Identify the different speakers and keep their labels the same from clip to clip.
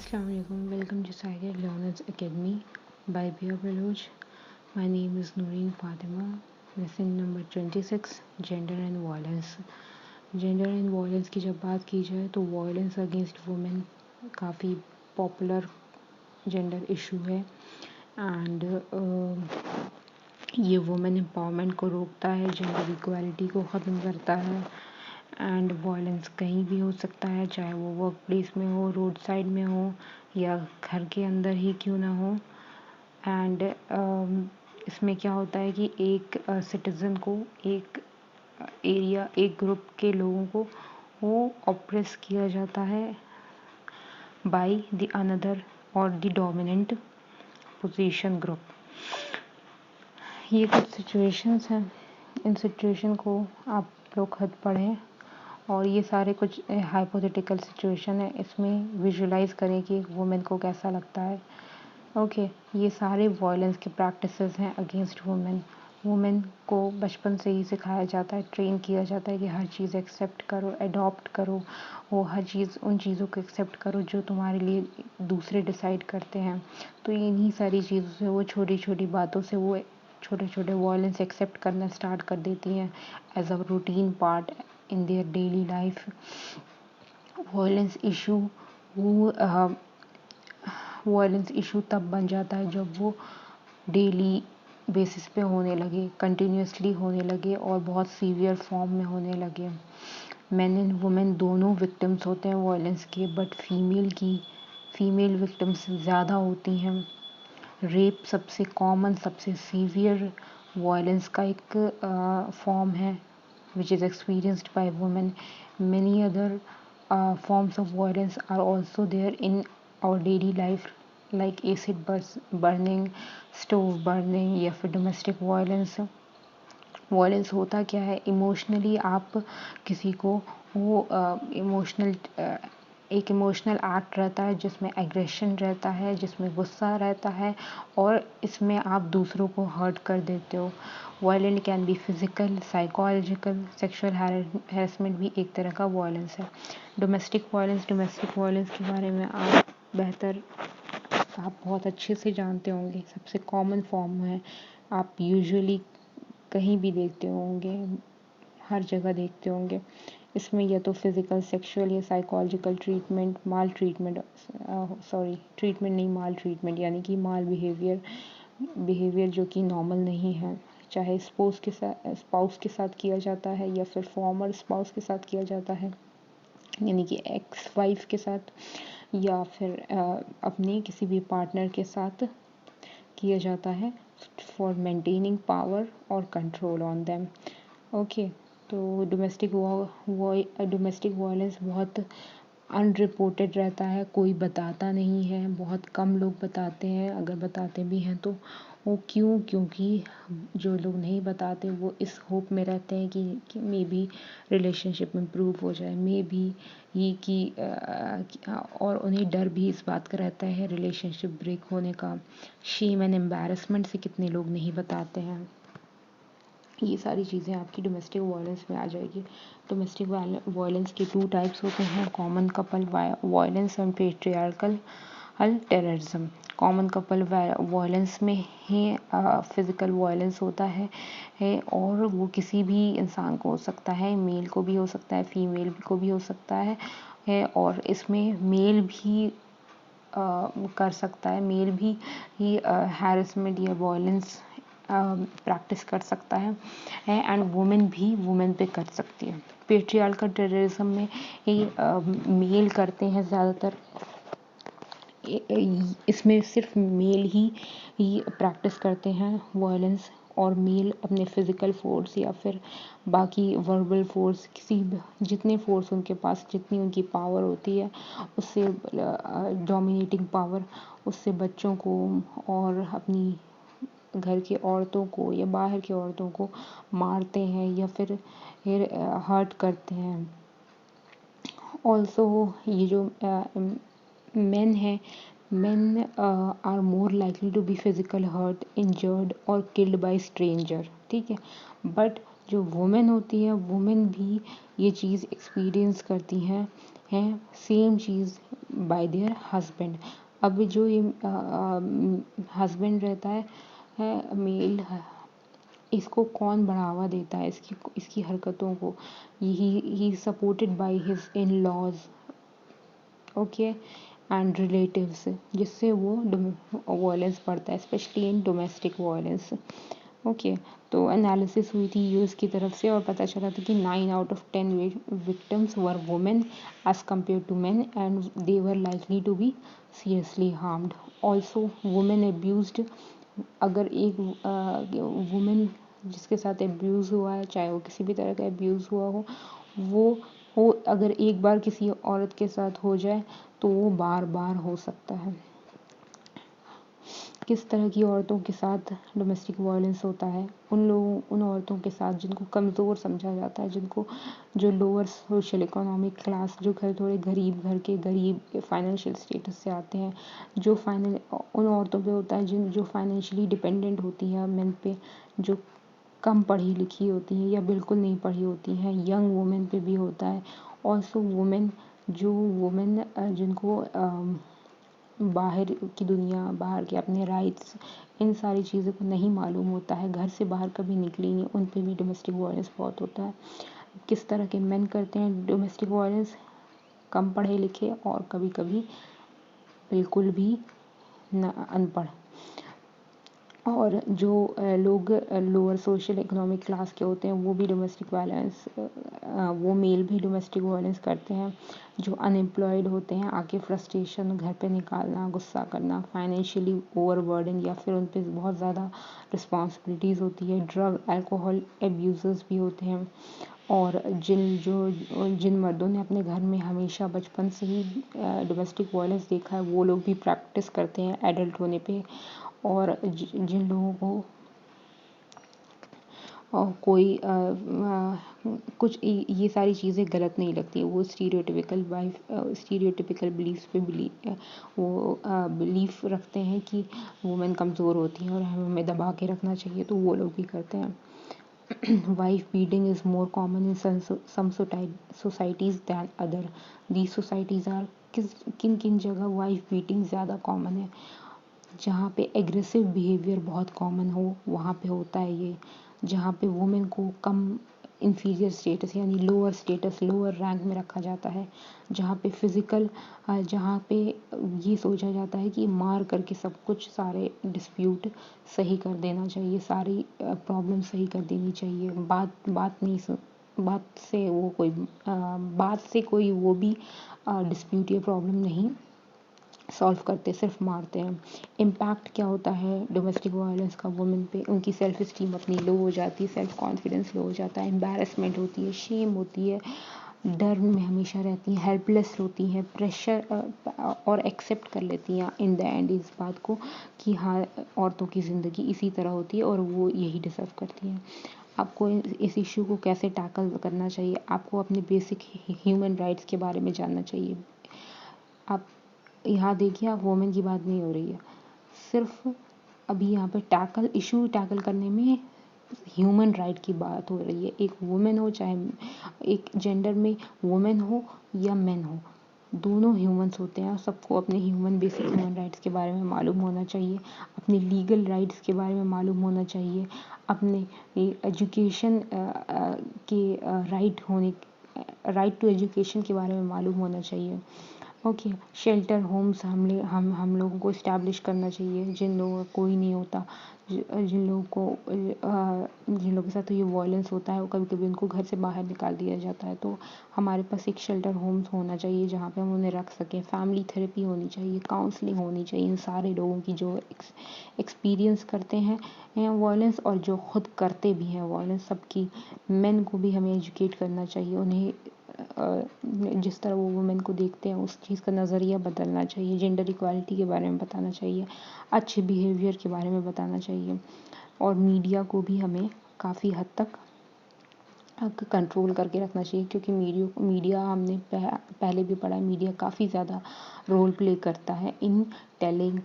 Speaker 1: Assalamualaikum. Welcome to Sagar Learners Academy by Bia Baloch. My name is Noreen Fatima. Lesson number 26 Gender and Violence. Gender and violence की जब बात की जाए तो violence against women काफ़ी popular gender issue है and ये women empowerment को रोकता है, जेंडर इक्वालिटी को ख़त्म करता है एंड वायलेंस कहीं भी हो सकता है, चाहे वो वर्क प्लेस में हो, रोड साइड में हो या घर के अंदर ही क्यों ना हो। एंड इसमें क्या होता है कि एक सिटीज़न को, एक एरिया, एक ग्रुप के लोगों को वो ऑप्रेस किया जाता है बाय द अनदर और द डोमिनेंट पोजीशन ग्रुप। ये कुछ सिचुएशंस हैं, इन सिचुएशन को आप लोग खुद पढ़ें और ये सारे कुछ हाइपोथेटिकल सिचुएशन है, इसमें विजुलाइज करें कि एक वुमेन को कैसा लगता है। ओके, ये सारे वायलेंस के प्रैक्टिसेस हैं अगेंस्ट वुमेन। वुमेन को बचपन से ही सिखाया जाता है, ट्रेन किया जाता है कि हर चीज़ एक्सेप्ट करो, अडॉप्ट करो, वो हर चीज़, उन चीज़ों को एक्सेप्ट करो जो तुम्हारे लिए दूसरे डिसाइड करते हैं। तो इन्हीं सारी चीज़ों से, वो छोटी छोटी बातों से वो छोटे छोटे वायलेंस एक्सेप्ट करना स्टार्ट कर देती हैं as a routine part in their daily life. Violence issue वो वायलेंस इशू तब बन जाता है जब वो डेली बेसिस पे होने लगे, कंटिन्यूसली होने लगे और बहुत सीवियर फॉर्म में होने लगे। मैन एंड वुमेन दोनों विक्टिम्स होते हैं वायलेंस के, बट फीमेल विक्टिम्स ज़्यादा होती हैं। रेप सबसे कॉमन, सबसे सीवियर वायलेंस का एक फॉर्म है which is experienced by women. Many other forms of violence are also there in our daily life, like acid burning, stove burning या फिर domestic violence. वायलेंस होता क्या है, इमोशनली आप किसी को वो एक इमोशनल एक्ट रहता है जिसमें एग्रेशन रहता है, जिसमें गुस्सा रहता है और इसमें आप दूसरों को हर्ट कर देते हो। Violent can be physical, psychological, sexual harassment भी एक तरह का वायलेंस है। डोमेस्टिक वायलेंस के बारे में आप बहुत अच्छे से जानते होंगे। सबसे कॉमन फॉर्म है, आप यूजुअली कहीं भी देखते होंगे, हर जगह देखते होंगे। इसमें या तो फिज़िकल, सेक्सुअल या साइकोलॉजिकल ट्रीटमेंट, माल ट्रीटमेंट नहीं, माल ट्रीटमेंट यानी कि माल बिहेवियर जो कि नॉर्मल नहीं है, चाहे स्पाउस के साथ किया जाता है या फिर फॉर्मर स्पाउस के साथ किया जाता है, यानी कि एक्स वाइफ के साथ या फिर अपने किसी भी पार्टनर के साथ किया जाता है फॉर मेंटेनिंग पावर और कंट्रोल ऑन देम। ओके, तो डोमेस्टिक वायलेंस बहुत अनरिपोर्टेड रहता है, कोई बताता नहीं है, बहुत कम लोग बताते हैं, अगर बताते भी हैं तो वो क्योंकि जो लोग नहीं बताते वो इस होप में रहते हैं कि मे बी रिलेशनशिप इम्प्रूव हो जाए, मे बी ये और उन्हें डर भी इस बात का रहता है रिलेशनशिप ब्रेक होने का। शेम एंड एम्बैरसमेंट से कितने लोग नहीं बताते हैं। ये सारी चीज़ें आपकी डोमेस्टिक वायलेंस में आ जाएगी। डोमेस्टिक वायलेंस के 2 टाइप्स होते हैं, common couple violence and patriarchal terrorism. Common couple violence में ही फिज़िकल वायलेंस होता है और वो किसी भी इंसान को हो सकता है, मेल को भी हो सकता है, फीमेल को भी हो सकता है और इसमें मेल भी कर सकता है, मेल भी हैरेसमेंट या वायलेंस प्रैक्टिस कर सकता है एंड वुमेन भी वुमेन पे कर सकती है। पेट्रियार्कल टेररिज्म में मेल करते हैं ज़्यादातर, इसमें सिर्फ मेल ही प्रैक्टिस करते हैं वायलेंस और मेल अपने फिज़िकल फोर्स या फिर बाकी वर्बल फोर्स, जितने फोर्स उनके पास, जितनी उनकी पावर होती है उससे डोमिनेटिंग पावर, उससे बच्चों को और अपनी घर की औरतों को या बाहर की औरतों को मारते हैं या फिर हर्ट करते हैं। ऑल्सो ये जो मेन है, men are more likely to be physical hurt, injured और killed by stranger, ठीक है। बट जो वुमेन होती है, वुमेन भी ये चीज़ एक्सपीरियंस करती हैं हैं same cheese bye there husband. अब जो ये हस्बैंड रहता है मेल, इसको कौन बढ़ावा देता है, इसकी हरकतों को? He supported by his in laws, okay, and relatives, जिससे वो वायलेंस बढ़ता है, specially in domestic violence. Okay, तो एनालिसिस हुई थी यूएस की तरफ से और पता चला था कि 9 out of 10 victims were women as compare to man and they were likely to be seriously harmed. Also women abused, अगर एक वुमेन जिसके साथ एब्यूज़ हुआ है, चाहे वो किसी भी तरह का एब्यूज़ हुआ हो अगर एक बार किसी औरत के साथ हो जाए तो वो बार बार हो सकता है। किस तरह की औरतों के साथ डोमेस्टिक वायलेंस होता है? उन औरतों के साथ जिनको कमज़ोर समझा जाता है, जो लोअर सोशल इकोनॉमिक क्लास, जो थोड़े गरीब फाइनेंशियल स्टेटस से आते हैं, उन औरतों पे होता है जो फाइनेंशियली डिपेंडेंट होती है मेन पे, जो कम पढ़ी लिखी होती हैं या बिल्कुल नहीं पढ़ी होती हैं। यंग वुमेन पे भी होता है। ऑल्सो वुमेन जिनको बाहर की दुनिया, बाहर के अपने राइट्स, इन सारी चीज़ों को नहीं मालूम होता है, घर से बाहर कभी निकली नहीं, उन पे भी डोमेस्टिक वायलेंस बहुत होता है। किस तरह के मेन करते हैं डोमेस्टिक वायलेंस? कम पढ़े लिखे और कभी कभी बिल्कुल भी अनपढ़। और जो लोग लोअर सोशल इकोनॉमिक क्लास के होते हैं वो भी डोमेस्टिक वायलेंस, वो मेल भी डोमेस्टिक वायलेंस करते हैं। जो अनएम्प्लॉयड होते हैं, आके फ्रस्ट्रेशन घर पे निकालना, गुस्सा करना, फाइनेंशियली ओवरबर्डन, या फिर उन पे बहुत ज़्यादा रिस्पॉन्सिबिलिटीज़ होती है। ड्रग अल्कोहल एब्यूज़र्स भी होते हैं। और जिन मर्दों ने अपने घर में हमेशा बचपन से ही डोमेस्टिक वायलेंस देखा है, वो लोग भी प्रैक्टिस करते हैं एडल्ट होने पे। और जिन लोगों को कोई कुछ ये सारी चीज़ें गलत नहीं लगती, वो स्टीरियोटिपिकल बिलीफ पे बिलीफ रखते हैं कि वुमेन कमज़ोर होती हैं और हमें दबा के रखना चाहिए, तो वो लोग भी करते हैं। Wife beating is more common in some societies than other. These societies are, किन किन जगह वाइफ बीटिंग ज़्यादा कॉमन है? जहाँ पे एग्रेसिव बिहेवियर बहुत कॉमन हो वहाँ पे होता है ये। जहाँ पे वुमेन को कम इंफीरियर स्टेटस यानी लोअर रैंक में रखा जाता है। जहाँ पे जहाँ पे ये सोचा जाता है कि मार करके सब कुछ सारे डिस्प्यूट सही कर देना चाहिए, सारी प्रॉब्लम सही कर देनी चाहिए। बात से कोई वो भी डिस्प्यूट या प्रॉब्लम नहीं सॉल्व करते, सिर्फ मारते हैं। इम्पैक्ट क्या होता है डोमेस्टिक वायलेंस का वुमेन पे? उनकी सेल्फ इस्टीम अपनी लो हो जाती है, सेल्फ कॉन्फिडेंस लो हो जाता है, एम्बैरेसमेंट होती है, शेम होती है, डर में हमेशा रहती हैं, हेल्पलेस होती हैं, प्रेशर और एक्सेप्ट कर लेती हैं इन द एंड इस बात को कि हाँ, औरतों की ज़िंदगी इसी तरह होती है और वो यही डिज़र्व करती हैं। आपको इस इशू को कैसे टैकल करना चाहिए? आपको अपने बेसिक ह्यूमन राइट्स के बारे में जानना चाहिए। आप यहाँ देखिए, आप वुमेन की बात नहीं हो रही है, सिर्फ अभी यहाँ पे इशू टैकल करने में ह्यूमन राइट की बात हो रही है। एक वुमेन हो, चाहे एक जेंडर में वुमेन हो या मेन हो, दोनों ह्यूमंस होते हैं और सबको अपने बेसिक ह्यूमन राइट्स के बारे में मालूम होना चाहिए, अपने लीगल राइट्स के बारे में मालूम होना चाहिए, अपने एजुकेशन के राइट टू एजुकेशन के बारे में मालूम होना चाहिए। ओके, शेल्टर होम्स हम लोगों को इस्टेब्लिश करना चाहिए, जिन लोगों का कोई नहीं होता, जिन लोगों के साथ ये वायलेंस होता है, वो कभी कभी उनको घर से बाहर निकाल दिया जाता है, तो हमारे पास एक शेल्टर होम्स होना चाहिए जहाँ पे हम उन्हें रख सकें। फैमिली थेरेपी होनी चाहिए, काउंसलिंग होनी चाहिए इन सारे लोगों की जो एक्सपीरियंस करते हैं वायलेंस और जो खुद करते भी हैं वायलेंस। सबकी मेन को भी हमें एजुकेट करना चाहिए, उन्हें जिस तरह वो वुमेन को देखते हैं उस चीज़ का नज़रिया बदलना चाहिए, जेंडर इक्वालिटी के बारे में बताना चाहिए, अच्छे बिहेवियर के बारे में बताना चाहिए। और मीडिया को भी हमें काफ़ी हद तक कंट्रोल करके रखना चाहिए, क्योंकि मीडिया हमने पहले भी पढ़ा है, मीडिया काफ़ी ज़्यादा रोल प्ले करता है in telling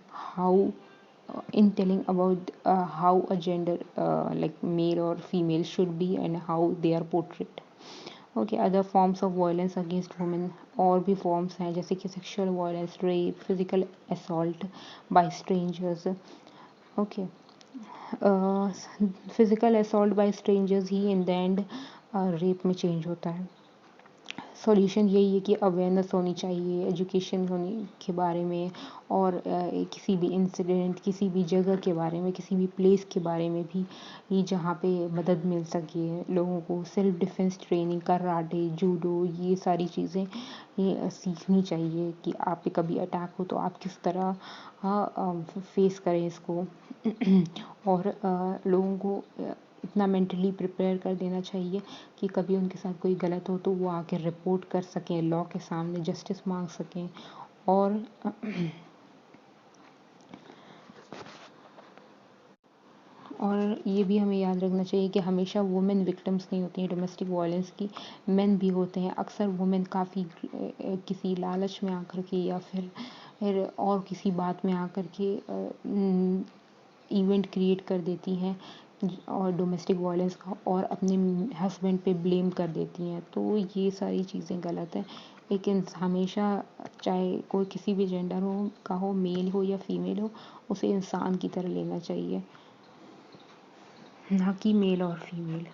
Speaker 1: about how a gender like male और female should be and how they are portrait. Okay, other forms of violence against women, और भी फॉर्म्स हैं जैसे कि sexual violence, rape, physical assault by strangers. Okay, physical assault by strangers ही in the end rape में change होता है। Solution यही है कि अवेयरनेस होनी चाहिए एजुकेशन होने के बारे में, और किसी भी इंसिडेंट, किसी भी जगह के बारे में, किसी भी प्लेस के बारे में भी, ये जहाँ पे मदद मिल सके लोगों को। Self defence training, karate, judo, ये सारी चीज़ें ये सीखनी चाहिए कि आप पे कभी अटैक हो तो आप किस तरह फेस करें इसको। और लोगों को इतना मेंटली प्रिपेयर कर देना चाहिए कि कभी उनके साथ कोई गलत हो तो वो आके रिपोर्ट कर सकें, लॉ के सामने जस्टिस मांग सकें। और ये भी हमें याद रखना चाहिए कि हमेशा वुमेन विक्टिम्स नहीं होती हैं डोमेस्टिक वायलेंस की, मेन भी होते हैं। अक्सर वुमेन काफ़ी किसी लालच में आकर के या फिर और किसी बात में आकर के इवेंट क्रिएट कर देती हैं और डोमेस्टिक वायलेंस का, और अपने हस्बैंड पे ब्लेम कर देती हैं। तो ये सारी चीज़ें गलत हैं। लेकिन हमेशा, चाहे कोई किसी भी जेंडर हो का हो, मेल हो या फीमेल हो, उसे इंसान की तरह लेना चाहिए, ना कि मेल और फीमेल।